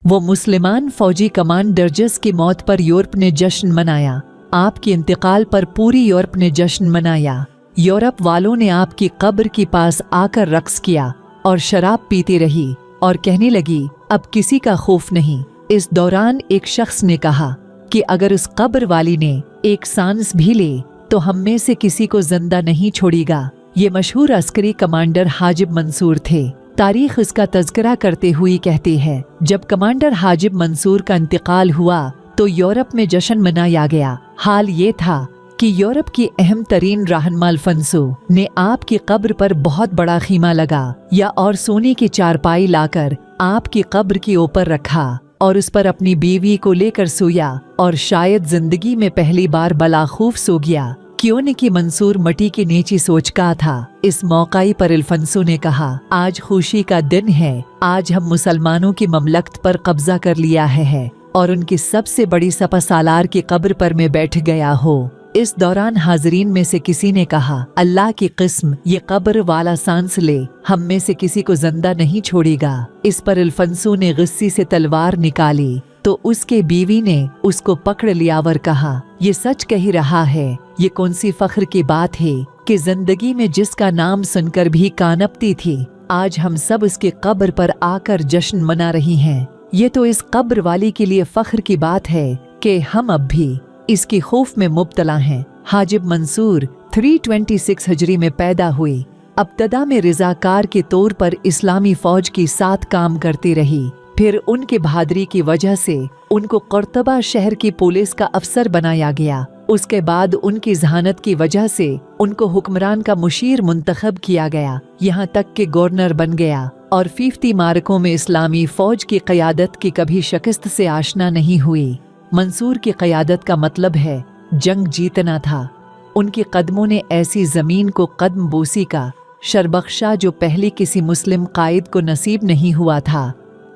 वो मुसलमान फौजी कमांडर जिसकी मौत पर यूरोप ने जश्न मनाया। आपके इंतकाल पर पूरी यूरोप ने जश्न मनाया। यूरोप वालों ने आपकी कब्र के पास आकर रक्स किया और शराब पीती रही और कहने लगी, अब किसी का खौफ नहीं। इस दौरान एक शख्स ने कहा कि अगर उस कब्र वाली ने एक सांस भी ले तो हम में से किसी को जिंदा नहीं छोड़ेगा। ये मशहूर अस्करी कमांडर हाजिब मंसूर थे। तारीख इसका तज़किरा करते हुए कहती है, जब कमांडर हाजिब मंसूर का इंतकाल हुआ तो यूरोप में जश्न मनाया गया। हाल ये था कि यूरोप की अहम तरीन रहनुमा अल्फांसो ने आपकी कब्र पर बहुत बड़ा खीमा लगा या और सोने की चारपाई लाकर आपकी कब्र के ऊपर रखा और उस पर अपनी बीवी को लेकर सोया और शायद जिंदगी में पहली बार बलाखूफ सो गया। क्यों न कि मंसूर मटी के नीचे सोच का था। इस मौकाई पर अल्फांसो ने कहा, आज खुशी का दिन है, आज हम मुसलमानों की ममलकत पर कब्जा कर लिया है और उनकी सबसे बड़ी सपा सालार की कब्र पर मैं बैठ गया हो। इस दौरान हाजरीन में से किसी ने कहा, अल्लाह की किस्म, ये कब्र वाला सांस ले, हम में से किसी को जिंदा नहीं छोड़ेगा। इस पर अल्फांसो ने गुस्से से तलवार निकाली तो उसके बीवी ने उसको पकड़ लिया और कहा, ये सच कह रहा है। ये कौन सी फख्र की बात है कि जिंदगी में जिसका नाम सुनकर भी कांपती थी, आज हम सब उसके कब्र पर आकर जश्न मना रही हैं। ये तो इस कब्र वाली के लिए फख्र की बात है कि हम अब भी इसकी खौफ में मुब्तला हैं। हाजिब मंसूर 326 हिजरी में पैदा हुई। अब्तदा में रिजाकार के तौर पर इस्लामी फौज के साथ काम करती रही। फिर उनके बहादुरी की वजह से उनको कुर्तबा शहर की पुलिस का अफसर बनाया गया। उसके बाद उनकी जहानत की वजह से उनको हुक्मरान का मुशीर मुंतखब किया गया, यहाँ तक कि गवर्नर बन गया और 50 मारकों में इस्लामी फौज की क़यादत की कभी शिकस्त से आशना नहीं हुई। मंसूर की क़यादत का मतलब है जंग जीतना था। उनके कदमों ने ऐसी ज़मीन को कदम बोसी का शरबख्शा जो पहले किसी मुस्लिम कायद को नसीब नहीं हुआ था।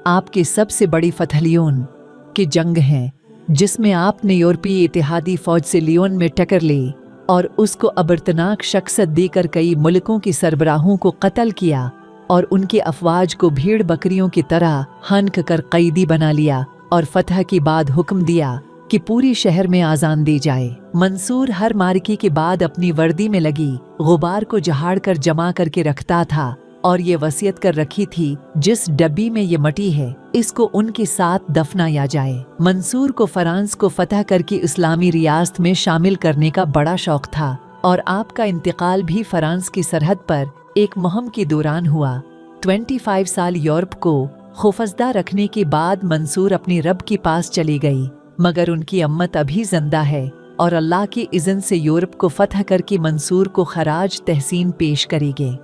आपकी सबसे बड़ी फतह लियोन की जंग है, जिसमें आपने यूरोपीय इत्तेहादी फौज से लियोन में टक्कर ली और उसको अबरतनाक शख्सियत देकर कई मुल्कों की सरबराहों को कत्ल किया और उनके अफवाज को भीड़ बकरियों की तरह हनक कर कैदी बना लिया और फतह के बाद हुक्म दिया कि पूरी शहर में आज़ान दी जाए। मंसूर हर मार्के के बाद अपनी वर्दी में लगी गुबार को जहाड़ कर जमा करके रखता था और ये वसीयत कर रखी थी, जिस डब्बी में ये मटी है इसको उनके साथ दफनाया जाए। मंसूर को फ्रांस को फतह करके इस्लामी रियासत में शामिल करने का बड़ा शौक था और आपका इंतकाल भी फ्रांस की सरहद पर एक मुहिम के दौरान हुआ। 25 साल यूरोप को खौफजदा रखने के बाद मंसूर अपने रब के पास चली गई, मगर उनकी अम्मत अभी जिंदा है और अल्लाह की इज़्न से यूरोप को फतह करके मंसूर को खराज तहसीन पेश करेंगे।